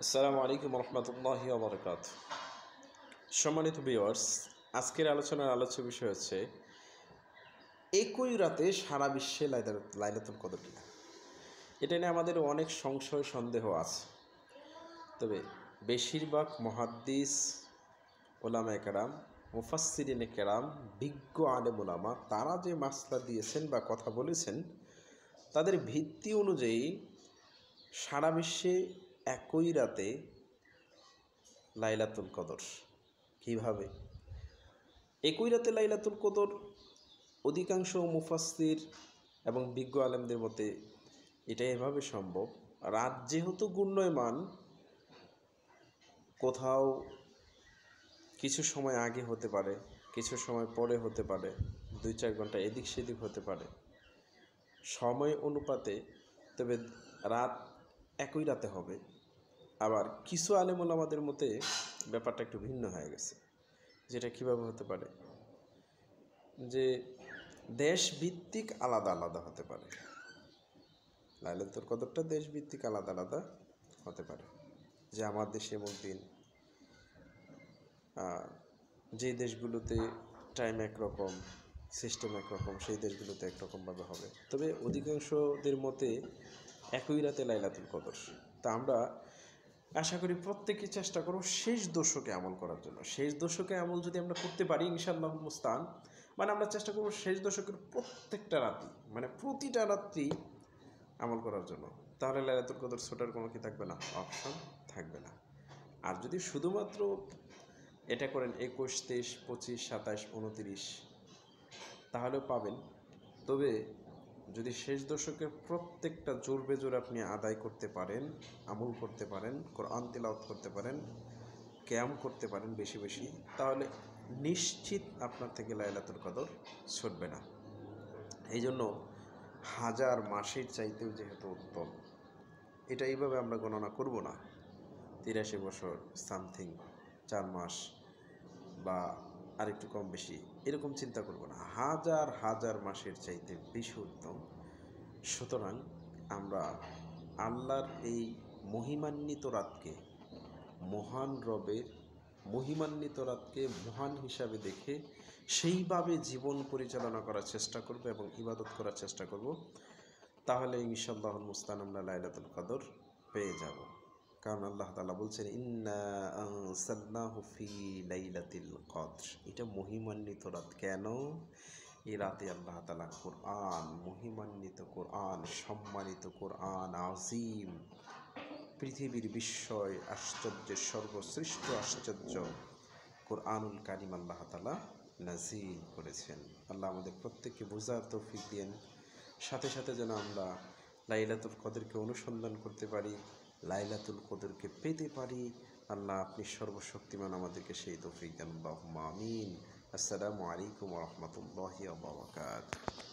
আসসালামু আলাইকুম রহমতুল্লাহি ওয়া বারাকাতুহু। সম্মানিত ভিউয়ার্স, আজকের আলোচনার আলোচ্য বিষয় হচ্ছে একই রাতে সারা বিশ্বে লাইলাতুল কদর কিনা। এটা নিয়ে আমাদের অনেক সংশয় সন্দেহ আছে। তবে বেশিরভাগ মুহাদ্দিস, ওলামায়ে কেরাম, মুফাসসিরিনে কেরাম, বিজ্ঞ আলেম ওলামা তারা যে মাসলা দিয়েছেন বা কথা বলেছেন, তাদের ভিত্তি অনুযায়ী সারা বিশ্বে একই রাতে লাইলাতুল কদর কীভাবে? একই রাতে লাইলাতুল কদর অধিকাংশ মুফাসসির এবং বিজ্ঞ আলেমদের মতে এটা এভাবে সম্ভব। রাত যেহেতু ঘূর্ণয়মান, কোথাও কিছু সময় আগে হতে পারে, কিছু সময় পরে হতে পারে, 2-4 ঘন্টা এদিক সেদিক হতে পারে সময় অনুপাতে। তবে রাত একই রাতে হবে। আবার কিছু আলেম ওলামাদের মতে ব্যাপারটা একটু ভিন্ন হয়ে গেছে। যেটা কীভাবে হতে পারে, যে দেশভিত্তিক আলাদা আলাদা হতে পারে। লাইলাতুল কদরটা দেশভিত্তিক আলাদা আলাদা হতে পারে। যে আমার দেশে এমন দিন, যে দেশগুলোতে টাইম একরকম, সিস্টেম একরকম, সেই দেশগুলোতে একরকমভাবে হবে। তবে অধিকাংশদের মতে একই রাতে লাইলাতুল কদর। তা আমরা আশা করি প্রত্যেকেই চেষ্টা করব শেষ দশকে আমল করার জন্য। শেষ দশকে আমল যদি আমরা করতে পারি, ইনশাআল্লাহ মুস্তান, মানে আমরা চেষ্টা করব শেষ দশকের প্রত্যেকটা রাতি, মানে প্রতিটা রাত্রি আমল করার জন্য। তাহলে লাইলাতুল কদর ছোটার কোনো কি থাকবে না, অপশন থাকবে না। আর যদি শুধুমাত্র এটা করেন 21, 23, 25, 27, 29, তাহলেও পাবেন। তবে যদি শেষ দশকের প্রত্যেকটা জোর বেজোর আপনি আদায় করতে পারেন, আমল করতে পারেন, কোরআন তিলাওয়াত করতে পারেন, কিয়াম করতে পারেন বেশি বেশি, তাহলে নিশ্চিত আপনার থেকে লাইলাতুল কদর ছুটবে না। এই জন্য হাজার মাসের চাইতেও যেহেতু উত্তম, এটা এইভাবে আমরা গণনা করব না 83 বছর সামথিং 4 মাস বা আরেকটু কম বেশি এরকম চিন্তা করব না, হাজার হাজার মাসের চাইতে বেশি উত্তম। সুতরাং আমরা আল্লাহর এই মহিমান্বিত রাতকে, মহান রবের মহিমান্বিত রাতকে মহান হিসাবে দেখে সেইভাবে জীবন পরিচালনা করার চেষ্টা করব এবং ইবাদত করার চেষ্টা করব। তাহলে ইনশাআল্লাহুল মুস্তান আমরা লাইলাতুল কদর পেয়ে যাব। কারণ আল্লাহ তাআলা বলছেন, ইন্না আনসালনাহু ফি লাইলাতিল কদর। এটা মহিমান্বিত রাত। কেন? এই রাতে আল্লাহ তাআলা কোরআন, মহিমান্বিত কোরআন, সম্মানিত কোরআন আজিম, পৃথিবীর বিস্ময় আশ্চর্যের সর্বশ্রেষ্ঠ আশ্চর্য কোরআনুল কারীম আল্লাহ তাআলা নাজিল করেছেন। আল্লাহ আমাদের প্রত্যেককে বোঝার তৌফিক দেন, সাথে সাথে যেন আমরা লাইলাতুল কদরকে অনুসন্ধান করতে পারি, লাইলাতুল কদরকে পেতে পারি। আল্লাহ আপনি সর্বশক্তিমান, আমাদেরকে সেই তৌফিক দেন। আল্লাহুম্মা আমিন। আসসালামু আলাইকুম ওয়া রাহমাতুল্লাহি ওয়া বারাকাতুহু।